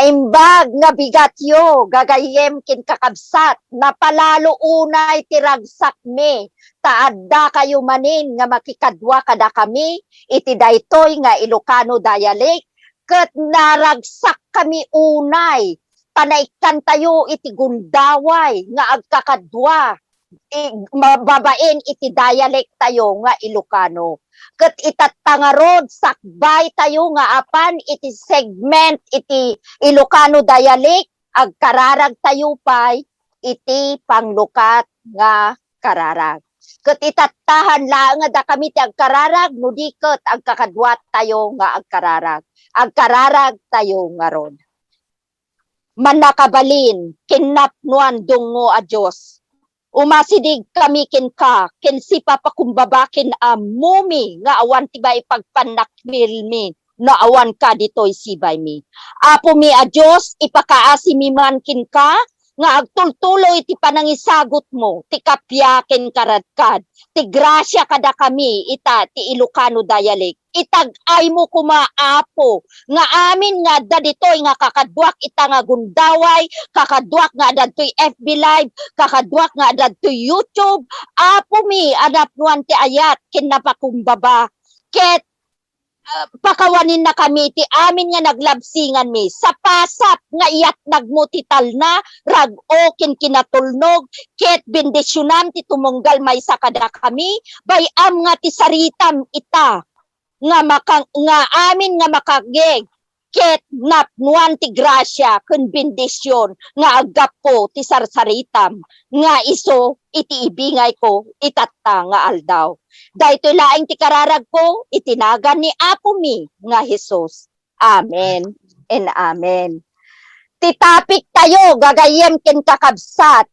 Naimbag nga bigatyo, gagayem kin kakabsat, napalalo unay tiragsak me, taadda kayo manin nga makikadwa kada kami, iti daytoy nga Ilocano dialect, ket naragsak kami unay, panaikan tayo iti gundaway, nga agkakadwa, mababain iti dialect tayo nga Ilocano. Ket itatangarod sakbay tayo nga apan iti segment iti Ilocano dialect agkararag tayo pay iti panglukat nga kararag. Ket itatahan lang nga da kami ti agkararag no di ket agkakadwat tayo nga agkararag. Agkararag tayo nga ron. Manakabalin kinapnuan dungo a Dios. Umasidig kami kin ka, kin si papakumbaba kin mumi, nga awan tibay pagpanakmil mi, na awan ka dito'y sibay mi. Apo mi a Diyos, ipakaasi mi man kin ka, nga agtultuloy ti panangisagot mo, ti kapyakin karadkad, ti grasya kada kami, ita ti Ilocano dialect. Itag-ay mo kumaapo, nga amin nga daditoy nga kakadwak ita nga gundaway, kakadwak nga dadtoy FB Live, kakadwak nga dadtoy YouTube, apo mi anapnuan ti ayat, kinapakumbaba, ket pakawanin na kami ti amin nga naglabsingan mi sa pasap nga iyat nagmutital na rag-o kin kinatulnog ket bendisyonam ti tumunggal maysa kada kami bayam nga ti saritam ita nga amin nga makageg ket napnuan ti grasya ken bendisyon nga aggapo ti sarsaritam nga iso iti ibingay ko itatta nga aldaw. Daytoy laing ti kararag ko itinagan ni Apo mi nga Hesus. Amen and amen. Ti topic tayo gagayem ken kakabsat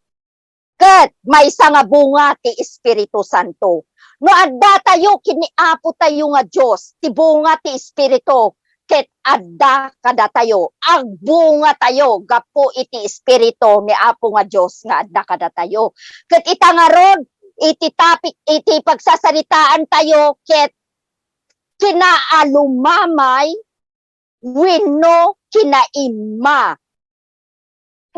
ket maysa nga bunga ti Espiritu Santo. No adda tayo kini Apo tayo nga Dios ti bunga ti Espiritu ket adda kada tayo agbunga tayo gapo iti Espiritu ni Apo nga Dios nga adda kada tayo. Ket itangarod iti topic iti pagsasaritaan tayo ket kinaalumamay wenno kinaimma.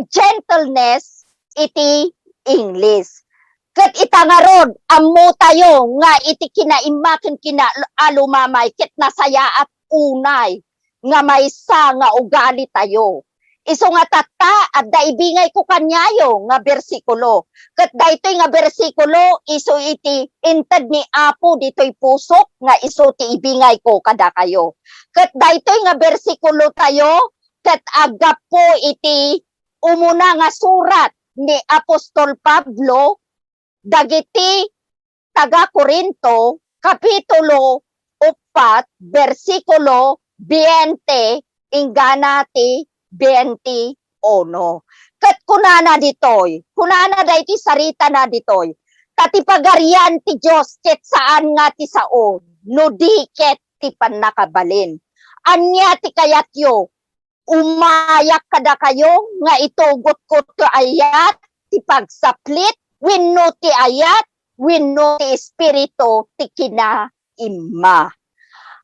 Gentleness iti English. Ket itangarod ammo tayo nga iti kinaimma ken kinaalumamay ket nasaya at unay nga maysa nga ugali tayo. Iso nga tata at daibingay ko kanyayo nga bersikulo. Ket daytoy nga bersikulo iso iti inted ni Apo ditoy pusok nga iso ti ibingay ko kada kayo. Ket daytoy nga bersikulo tayo ket agapo iti umuna nga surat ni Apostol Pablo dagiti taga Corinto kapitulo 4 bersikulo 20 ingana ti 21. Ket kunana dayti sarita na ditoy. Katipagarian ti Dios ket saan nga ti sao, no di ket ti panakabalin. Anya ti kayatyo, umayak kada kayo nga itugot ko ti ayat ti pagsaplit, wenno ti ayat, wenno ti espiritu ti kinaimma.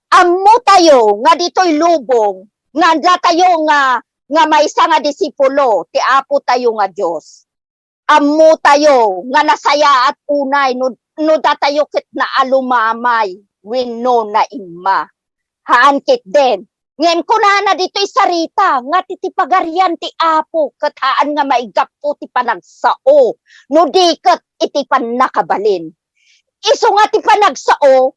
Ammo tayo nga ditoy lubong, nga tayo nga maysa nga disipulo ti Apo tayo nga Dios. Ammo tayo nga nasaya at unay no datayo ket naalumamay wenno na imma. Haan ket den. Ngem kunana dito'y sarita nga titipagarian ti Apo ket haan nga maigapo ti panagsao no di ket iti panakabalin. Isu nga ti panagsao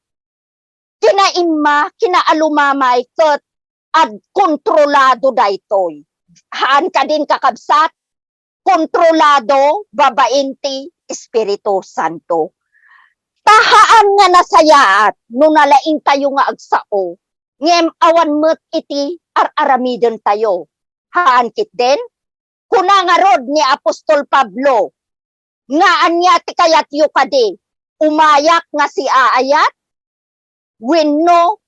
kinaimma kinaalumamay ket at kontrolado daytoy. Haan ka din kakabsat, kontrolado babain ti Espiritu Santo. Tahaan nga nasayaat no nalaing tayo nga agsao, ngem awan met iti aramiden tayo. Haan kit den, kuna nga rod ni Apostol Pablo, nga anya ti kayatyo kadi, umayak nga si aayat, wenno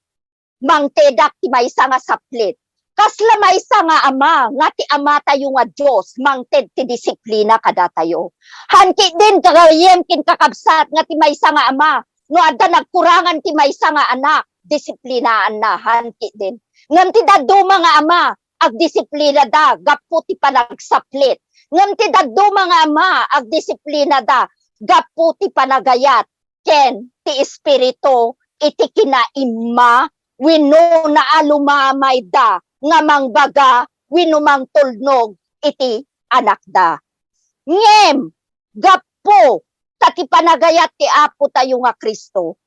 mangtedak ti maysa nga saplit. Kasla maysa nga ama, nga ti ama tayo nga Dios, mangted ti disiplina kada tayo. Hanki din kagayem kin kakabsat nga ti maysa nga ama, no adda nagkurangan ti maysa nga anak, disiplinaan na hanki din. Ngem ti daduma nga ama, ag disiplina da, gapu ti panagsaplit. Ngam ti daddo mga ama, ag disiplina da, gapu ti panagayat. Ken, ti espiritu, iti kinaima, wino na alumamay da, nga mangbaga, wino mang tulnog, iti anak da. Ngem, gapu, tati panagayat ti Apo tayo nga Kristo.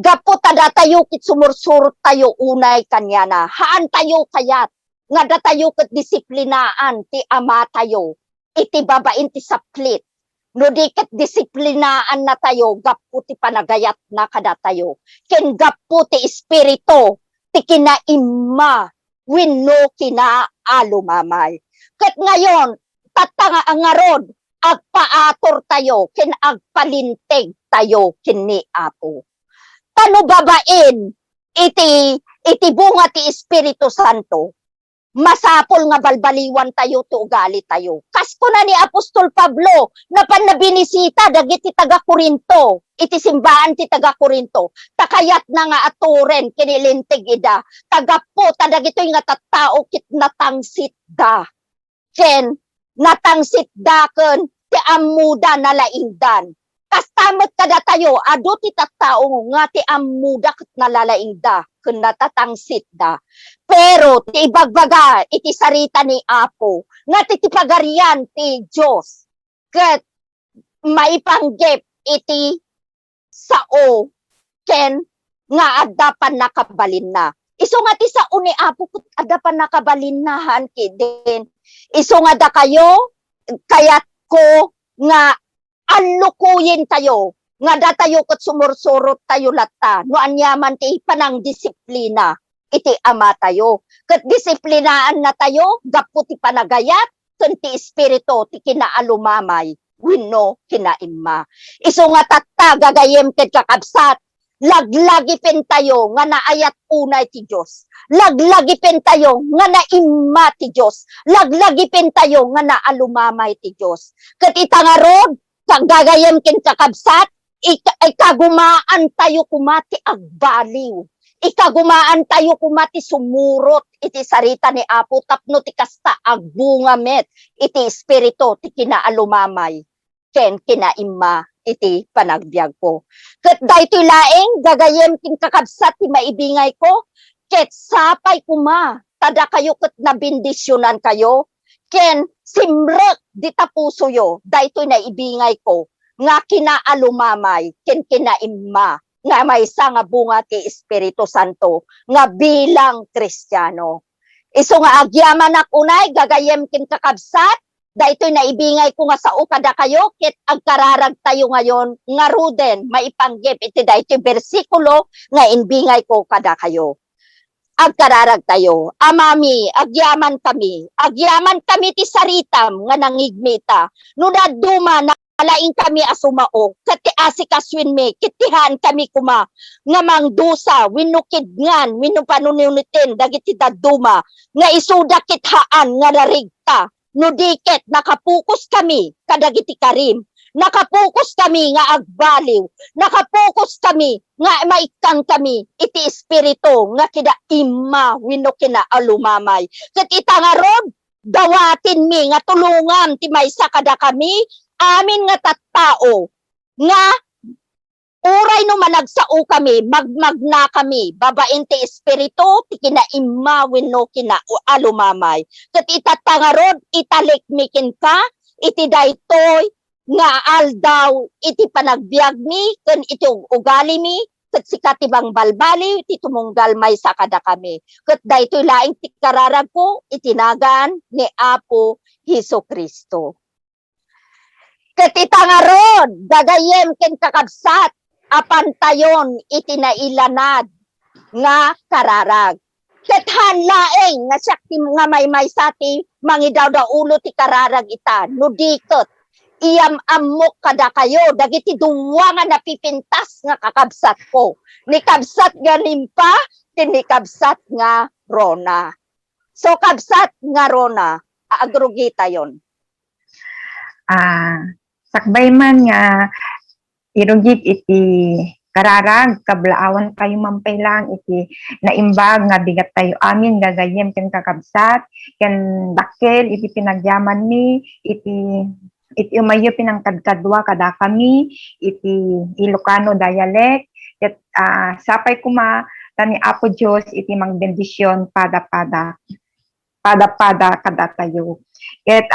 Gapu tada tayo kit sumursurot tayo unay kanya na. Haan tayo kayat. Nga da tayo kit disiplinaan ti ama tayo. Iti babain ti saplit. No di ket disiplinaan na tayo. Gapu ti panagayat na kada tayo. Ken gapu ti espiritu. Ti kinaima. Wenno kinaalumamay. Ket ngayon, tatanga angarod. Agpaator tayo. Ken agpalintig tayo kini Apo. Tano babain iti bunga ti Espiritu Santo, masapol nga balbaliwan tayo to ugali tayo. Kasko na ni Apostol Pablo na panabinisita dagiti taga Corinto, iti simbahan ti taga Corinto, takayat na nga aturen kinilintig ida, tagapo tadagitoy nga tattao kit natangsit da. Ken natangsit da ken ti amuda na laingdan. Kastamot kada tayo, ado ti tattao nga ti amuda ket nalalaingda, ken natatangsit da. Pero ti ibagbaga iti sarita ni Apo, nga ti pagarian ti Dios ket maipanggep iti sao ken nga addapan nakabalin na. Isu nga ti sao ni Apo ket addapan nakabalinnahan kiden. Isu nga da kayo kayat ko nga anlukuyin tayo, nga da tayo kat sumursurot tayo lata, no anyaman ti panang disiplina, iti ama tayo. Kat disiplinaan na tayo, gapu ti panagayat, ken ti espiritu, ti kinaalumamay, wenno kinaimma. Isu nga tatta, gagayem ket kakabsat, laglagipin tayo, nga naayat unay ti Diyos. Laglagipin tayo, nga naimma ti Diyos. Laglagipin tayo, nga naalumamay ti Diyos. Kat itangarod, gagayem ken kakabsat, ikagumaan tayo kumati agbaliw. Ikagumaan tayo kumati sumurot iti sarita ni Apo tapno ti kasta agbunga met iti espiritu ti kinaalumamay ken kinaimma iti panagbiag ko. Ket daytoy laeng gagayem ken kakabsat ti maibingay ko ket sapay kuma tada kayo ket nabindisyonan kayo ken simrek di tapuso yo, daytoy na ibingay ko, nga kinaalumamay, ken kinaimma, nga maysa nga bunga ti Espiritu Santo, nga bilang Kristiyano. Isu nga agyaman unay, gagayem ken kakabsat, daytoy na ibingay ko nga sao kada kayo, ket agkararag tayo ngayon, nga ruden, maipanggep iti daytoy bersikulo, nga inbingay ko kada kayo. Agkararag tayo, amami, agyaman kami ti saritam nga nangigmita, no daduma na alaing kami asumao, ket ti asikaswin mi, kitihan kami kuma, nga mangdusa, winukidngan, winupanununitin, dagiti daduma, nga isuda kithaan, nga narigta, no diket, nakapukus kami, kadagiti karim, nakapokus kami nga agbaliw, nakapokus kami nga maikang kami iti espiritu nga kinaimma wenno kinaalumamay. Ket itangarod dawatin mi nga tulungan ti maysa kada kami amin nga tattao nga uray no managsao kami magmagna kami babain ti espiritu ti kinaimma wenno kinaalumamay. Ket itatangarod italikmikin ka iti daytoy nga aldaw iti panagbiag mi ken iti ugali mi ket sikatibang balbali iti tumunggal maysa kada kami ket daytoy laeng ti kararag ko itinagan ni Apo Hesukristo. Ket itangarod dagayem ken kakabsat apan tayon iti nailanad nga kararag. Ket hanlaeng nga siya nga maysa ti mangidaw ulo ti kararag ita no diket iyam amok kada kayo, dagiti duwa nga napipintas nga kakabsat ko. Ni kabsat nga limpa, ni kabsat nga Rona. So kabsat nga Rona, agrugita yon. Sakbay man nga irugit iti kararag kablaawan kayo mampay lang iti naimbag nga bigat tayo amin gagayem ken kakabsat ken dakkel iti pinagyaman mi iti umayo pinangkadkadwa kada kami iti Ilocano dialect ket sapay kuma tani Apo Dios iti mangbendisyon pada kada tayo ket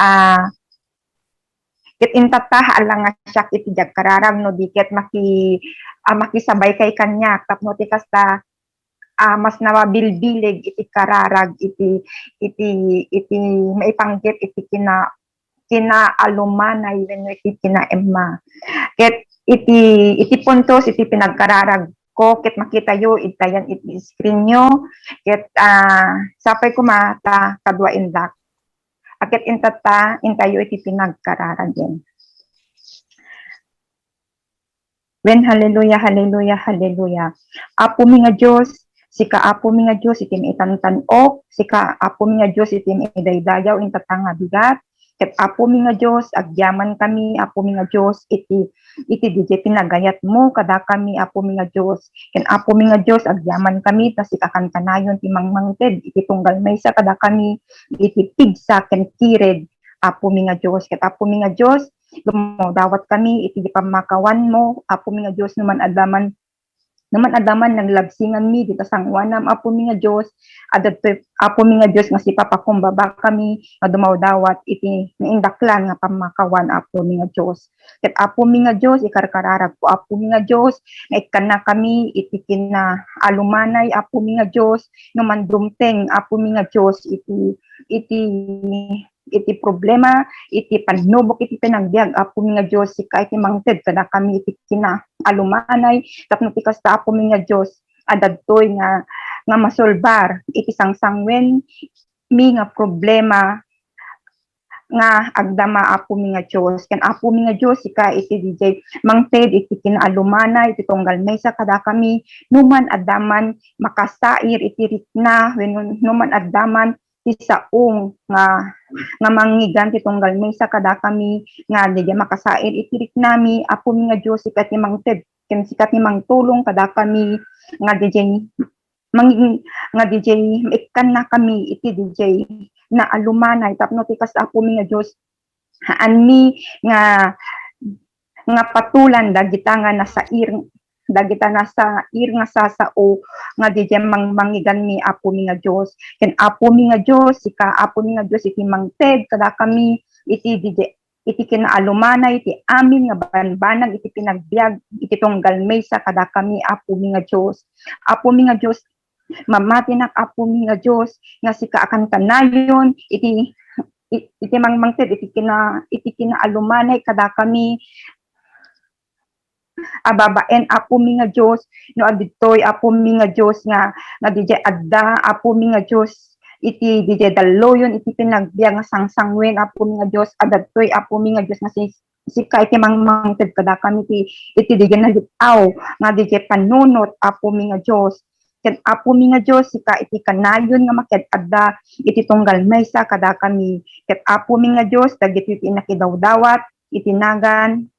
ket intatah alang nga siya iti kararag no diket makisabay kay kanya tapno ti kasta mas nawabilbilig iti kararag iti maipanggep iti kinaalumanay wenno iti kinaemma ket iti puntos iti pinagkararag ko ket makita yo itayan iti screen nyo ket sapay kumata kadwa indak aket intayo iti pinagkararag yen. Wen haleluya, haleluya, haleluya. Apo mi nga Dios, sika apo mi nga Dios iti maitantanok, sika apo mi nga Dios iti maidaydayaw intatanga bigat, ket apo mi nga Dios agyaman kami, apo mi nga Dios iti DJ pinagayat mo kada kami apo mi nga Dios. Ken apo mi nga Dios agyaman kami ta sikakan kanayon ti mangmangted iti tunggal maysa kada kami iti pigsa ken kired apo mi nga Dios. Ket apo mi nga Dios dawat kami iti pamakawan mo apo mi nga Dios naman adaman naglabsingan mi dito sangwanam apo mi nga Dios apo mi nga Dios nga si papakumbaba kami nga dumawdawat iti naindaklan nga pamakawan apo mi nga Dios ket apo mi nga Dios ikarkararag po apo mi nga Dios nga ikana kami iti kinaalumanay apo mi nga Dios no mandumteng apo mi nga Dios iti problema iti panubok iti pinagbiag apo mi nga Dios sika iti mangted kada kami iti kinaalumanay tapno ti kasta apo mi nga Dios adadtoy nga masolbar iti sangsangwen mi nga problema nga agdama apo mi nga Dios ken apo mi nga Dios sika iti DJ mangted iti kinaalumanay iti tunggal maysa kada kami numan adaman makasair iti ritna wenno numan adaman ti saong nga manggigan ti tunggal maysa kada kami nga di makasair iti riknami apo mi nga Dios sika ti mangted ken sika ti mangtulong kada kami nga DJ maikan na kami iti DJ na alumanay tapno ti kas apo mi nga Dios haan mi nga patulan dagita nga nasa ir nga sasao nga DJ manggigan mi apo mi nga Dios ken apo mi nga Dios sika apo mi nga Dios iti mangted kada kami iti DJ iti kinaalumanay iti amin nga banbanag iti pinagbiag iti tunggal maysa kada kami apo mi nga Dios apo mi nga Dios mamatinak apo mi nga Dios nga sika akan kanayon iti mangmangted iti kinaalumanay kada kami ababaen apo mi nga Dios no aditoy apo mi nga Dios nga DJ adda apo mi nga Dios iti DJ daloyon iti pinagbiag nga sangsangwen apo mi nga Dios adadtoy apo mi nga Dios nga sika iti mangmangted kada kami iti DJ nalitaw nga DJ panunot apo mi nga Dios ken apo mi nga Dios sika iti kanayon nga makiadda iti tunggal maysa kada kami ket apo mi nga Dios dagiti nakidawdawat iti nagan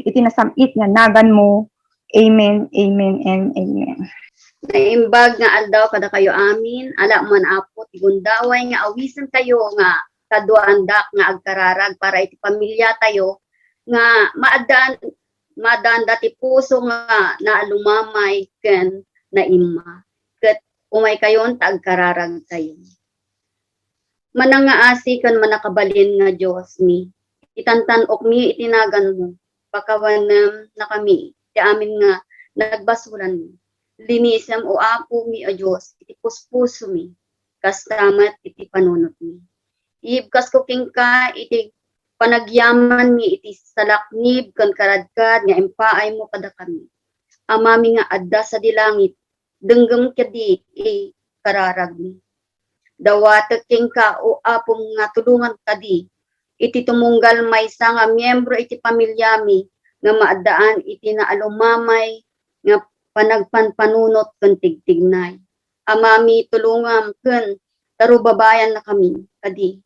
iti nasamit nga nagan mo. Amen, amen, and amen. Naimbag nga aldaw kada kayo amin, ala man apo, tigundaway nga awisan tayo nga kaduandak nga agkararag para iti pamilya tayo nga maadaan dati puso nga naalumamay ken naimma. Ket umay kayon ta agkararag tayo. Manang nga asi kan manakabalin nga Dios mi. Itantanok mi itinagan mo, pakawanam na kami, ti amin nga nagbasuran mo. Linisam o apo mi o Diyos, iti puspuso mi, kastamat iti panunot mi. Iibkas ko king ka, iti panagyaman mi, iti salaknib, kan karadkad, nga empaay mo kada kami. Amami nga adda sa dilangit, denggem kadi, kararag mi. Dawatek king ka, o apong nga tulungan kadi, iti tumunggal maysa nga miyembro iti pamilyami nga maadaan iti naalumamay nga panagpanpanunot ken tigtignay. Amami tulungam ken tarubabayan na kami kadi.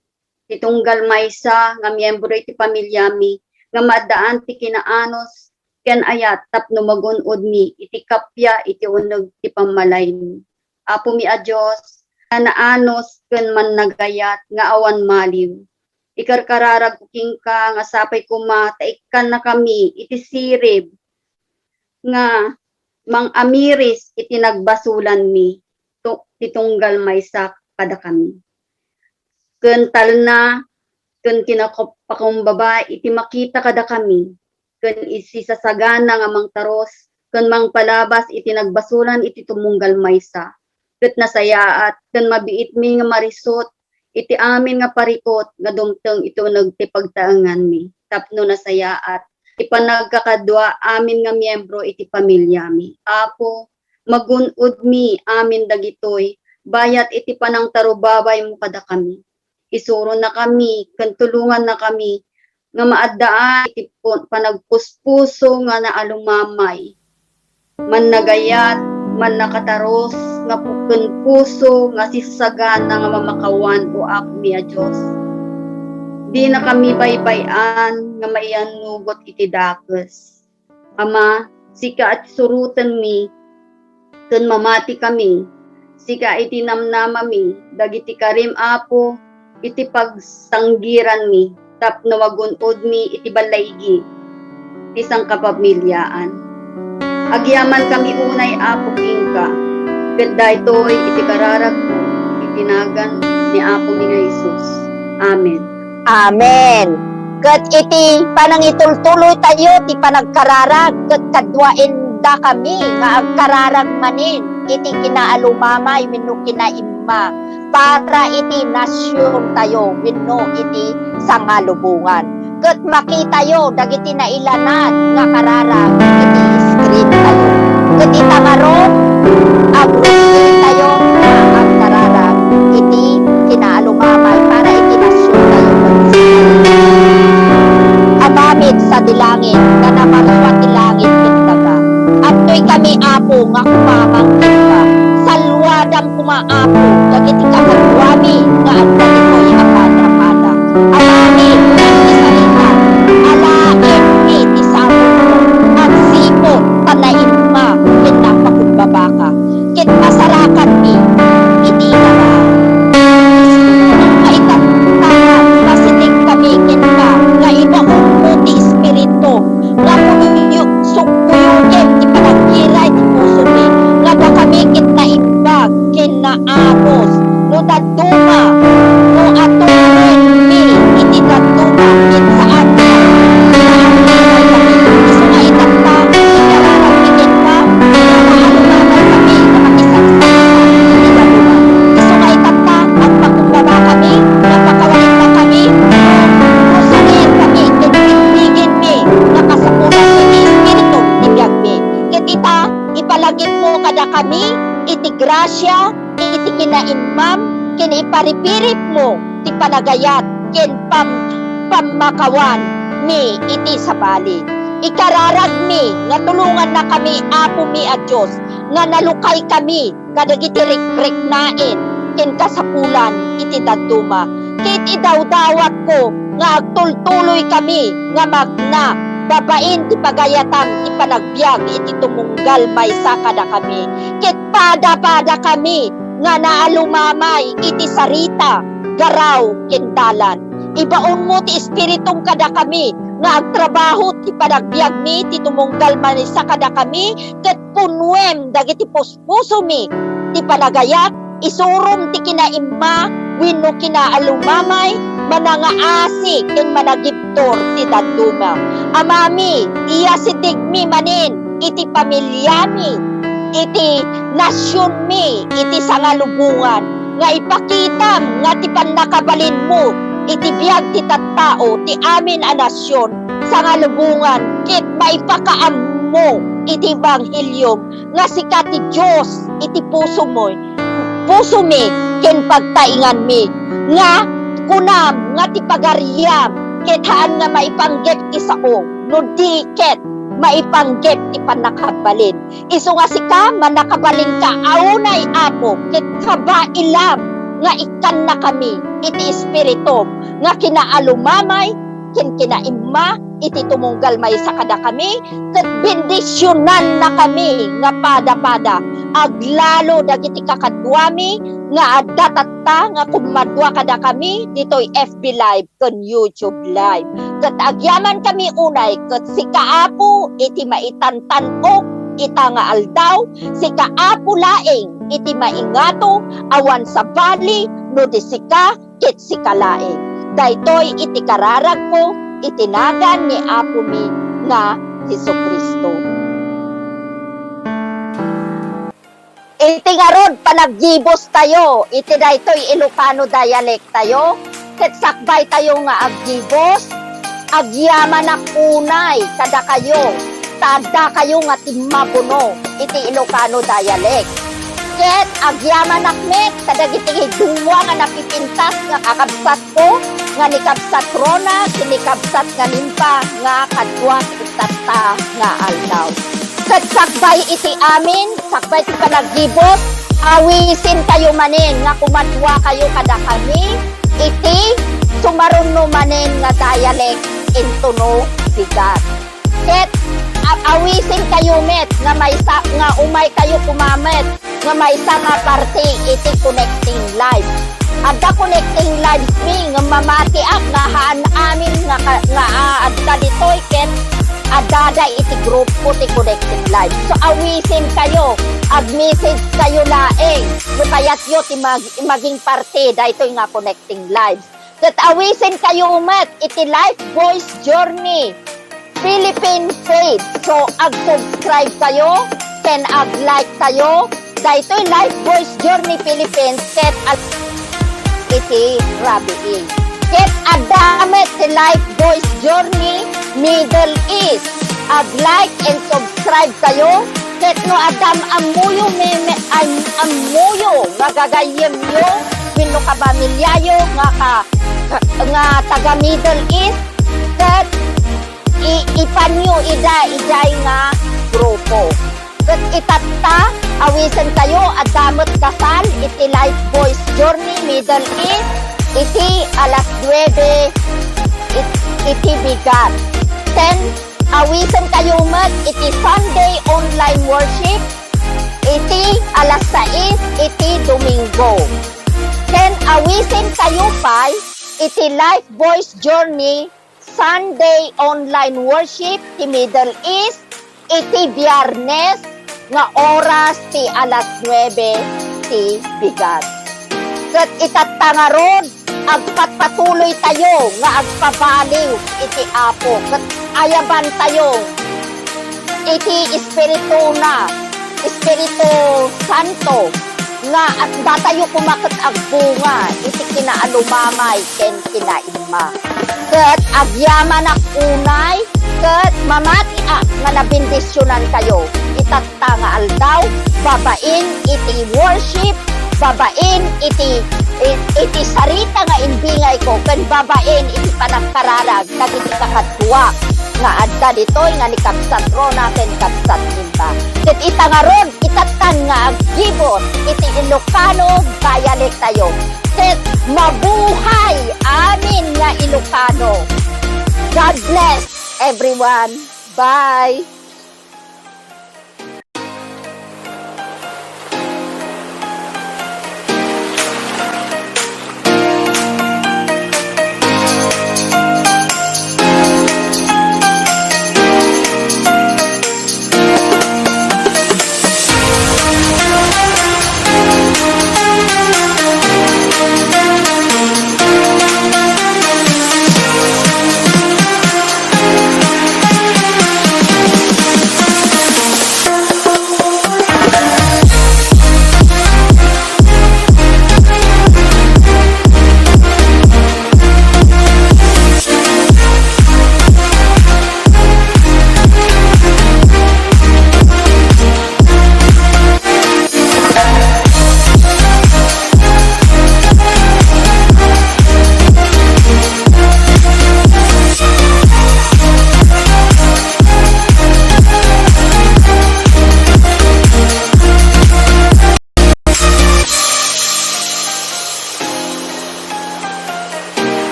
Itunggal maysa nga miyembro iti pamilyami nga maadaan ti kinaanos ken ayat tapno magunod mi iti kapya iti uneg ti pamalay mi. Apo mi a Dios nga naanos ken man nagayat nga awan maliw. Ikarkararag kuking ka nga sapay kuma taikkan na kami iti sirib nga mang amiris iti nagbasulan mi titunggal maysa kada kami. Ken talna ken kinapakumbaba iti makita kada kami ken isi sasagana nga mangtaros ken mangpalabas iti nagbasulan iti tumunggal maysa ket nasayaat ken mabiit mi nga marisot iti amin nga parikot nga dumteng ito nagtipagtaangan mi tapno nasayaat ipanagkakadwa amin nga miyembro iti pamilya mi. Apo magunod mi amin dagitoy bayat iti panangtarubabay mo kada kami. Isuro na kami ken tulungan na kami nga maaddaan iti panagpuspuso nga naalumamay. Man nagayat, man nakataros, nga puken puso, nga sisagana nga mamakawan o Apo mi a Diyos. Di na kami baybayan nga maianugot iti dakes. Ama, sika at surutan mi, ken mamati kami, sika iti namnama mi, dagiti karim Apo, iti pagsanggiran mi, tapno magunod mi iti balaygi ti sangkapamilyaan. Agyaman kami unay Apo kingka ket daytoy iti kararag ko itinagan ni Apo mi nga Hesus. Amen. Amen. Ket iti panangitultuloy tayo ti panagkararag ket kadwaen da kami nga agkararag manin iti kinaalumamay wenno kinaimma para iti nasyon tayo wenno iti sangalubungan. Ket makita yo dagiti nailanad nga kararag iti screen tayo. Ket itangaron agrusin tayo nga agkararag iti kinaalumamay para iti nasyon tayo. Amamit sa dilangit nga namarwa ti langit ket daga. Aptoy kami Apo nga kumamangkin ka. Salwadang kumaapo dagiti kakadwami nga adda ditoy apada-pada. Amami ti salita, alaen mi ti sabon mo, ang sipot tanain ma ken napakumbaba ka. Ket masarakan mi iti nga maitat masinig kami ken ka nga ibaon mo ti espiritu nga punuyo sukuyugen ti panagkiray ti puso mi nga da kami ket naimbag ken naanos no daduma no aturen mi iti daduma ket saan naamay kami isu nga itata ikararagbigen ka naalumamay kami nga makisagsama iti daduma isu nga itata ang pakumbaba kami napakawalit na kami musunin kami ket bigin mi nakasapulan iti espiritu ti biag mi ket ita ipalagip mo kada kami iti grasya iti kinainmam ken iparipirip mo ti panagayat ken pamakawan mi iti sabali ikararag mi nga tulungan na kami Apo mi a Dios nga nalukay kami kadagiti rekrek-nain ken kasapulan iti daduma ket idawdawat ko nga agtultuloy kami nga magna babain ti pagayatan ti panagbiag iti tumunggal maysa kada kami ket pada kami nga naalumamay iti sarita garaw ken dalan ibaon mo ti espiritong kada kami nga agtrabaho ti panagbiag mi ti tumunggal maysa kada kami ket punwem dagiti puspuso mi ti panagayat isurum ti kinaimma wenno kinaalumamay manangaasi ken managibtor ti daduma. Amami, iya sitigmi manin iti pamilyami, iti nasyon mi, iti sangalubungan, nga ipakitam nga ti pannakabalin mo, iti biag ti tattao, ti amin a nasyon, sangalubungan, ket maipakaam mo, iti banghelyom, nga sika ti Diyos, iti puso mo, puso mi, ken pagtaingan mi, nga kunam nga ti pagariyam ket haan nga maipanggep ti sao no di ket maipanggep ti panakabalin isu nga sika manakabalin ka aunay Apo ket kabailam nga ikan na kami iti espiritu nga kinaalumamay ken kinaimma iti tumunggal may sakada kami ket bendisyonan na kami nga pada-pada aglalo dagiti kakadwami nga adda tatta nga kumadwa kada kami ditoy FB Live ken YouTube Live ket agyaman kami unay ket si kaapo iti maitantan-ok ita nga aldaw si kaapo laeng iti maingato awan sa bali no disika ket sika laeng daytoy iti kararag ko itinagan ni Apo mi nga Hesukristo. Iti nga rod panaggibos tayo, iti daytoy Ilocano dialect tayo, ket sakbay tayo nga aggibos, agyaman na unay kada kayo, tada kayo nga timmabuno, iti Ilocano dialect. Ket agyaman nakmet kadagiti duwa nga napipintas nga kakabsat ko nga ni kabsat Rona kinikabsat nga limpa nga kadwa itata nga aldaw. Ket sakbay iti amin, sakbay iti panaggibos, awisin kayo manen nga kumadwa kayo kada kami iti sumarunno manen nga dialect intuno bigat. Ket awisin kayo met nga may nga umay kayo kumamet nga may isa nga parte iti connecting live. Adda connecting live mi nga mamatiak nga haan amin nga adda ditoy ket adada iti grupo ti connecting live. So awisin kayo, ag-message kayo laeng. No kayat yo ti maging parte daytoy nga connecting live. Ket awisin kayo umat iti Life Voice Journey Philippine page. So ag-subscribe kayo, ken ag-like kayo daytoy Life Voice Journey Philippines ket iti Rabi E. Ket adamet ti Life Voice Journey Middle East. Ag-like and subscribe kayo ket no adam amuyo amuyo nga gagayem yo wenno ka pamilyayo nga taga Middle East ket ipanyo iday nga grupo. Ket itatta awisan kayo adamot kasal iti Life Voice Journey Middle East iti alas 9 iti bigat. 10 awisan kayo mat iti Sunday online worship iti alas 6 iti Domingo. 10 awisan kayo pa iti Life Voice Journey Sunday online worship ti Middle East iti Biyernes nga oras ti alas 9 ti bigat. Ket itatangarod agpatuloy tayo nga agpabaliw iti Apo ket ayaban tayo iti Espiritu Santo nga at datayo kumaket agbunga iti kinaalumamay ken kinaimma. Ket agyaman ak unay ket mamatiak nga nabindisyonan kayo itatta nga aldaw babain iti worship babain iti sarita nga imbingay ko ken babain iti panagkararag dagiti kakadwa nga adda ditoy nga ni kabsat Rona ken kabsat Limpa. Ket itangarod itatan nga aggibos iti Ilocano dialect tayo. Ket mabuhay amin nga Ilocano. God bless everyone. Bye.